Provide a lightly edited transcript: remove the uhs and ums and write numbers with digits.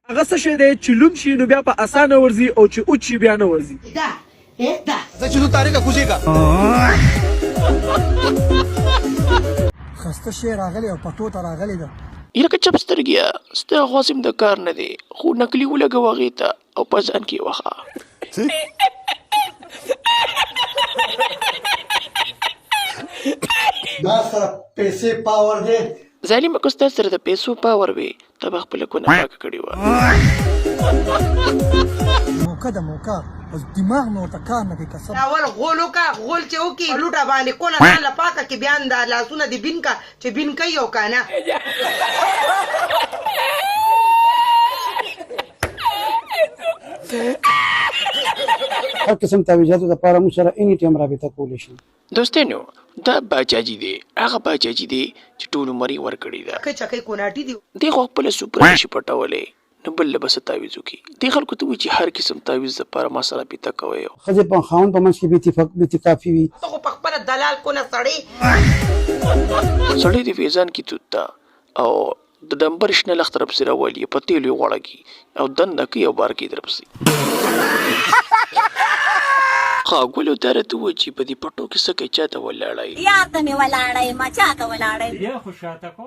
هغه څه شی دی چې لوند شي نو بیا په اسانه ورځي او چې اوچ شي بیا نه ورځي؟ زه چې تو تاریخه کوزیږه خسته شی راغلی او پټو ته راغلی ده. لکه چپ سترګیا ستا خواسم د کار نه دی خو نکلي ولګوه هغې ته او په ځان کې وخه ما سره پیسې پاور دی. ظالمه که ستا سره د پیسو پاور وي ته به خپله کونه پاکه کړې وه. موقع ده موقع اوس دماغ مې ورته کار نه کوي که څه. اول غول وکړه غول چې وکړي لوټه باندې کونه ځان له پاکه کې بیا دا لاسونه دې بین که چې بین کوي او که نه هر قسم تعویضاتو دپاره موږ سره اني ټایم رابطه کولی شي. دوستانو دا باچاجي دی هغه باچاجي دی چې ټول عمر یې ورکړې ده. که چکۍ کوناټي دي دې خو خپله سوپره نشي پټولی نو بل له به څه تعویض وکړي. دې خلکو ته وایي چې هر قسم تعویض دپاره ما سره رابطه کوئ. ښځې په خاوند په منځ کې بې اتفاقي وي. ته خو په خپله دلال کونه سړی سړی د فیضان کې توت ته او د ډمبر شنه لخت رپسې راولي په تیلو یې غوړکي او دنده کوي او بار کوي درپسې. ښاغلو دا راته ووایي چې په دې پټو کې څه کوي چا ته ولاړئ یا ته مې ولاړی ما چا ته ولاړی بیا خو شاته کو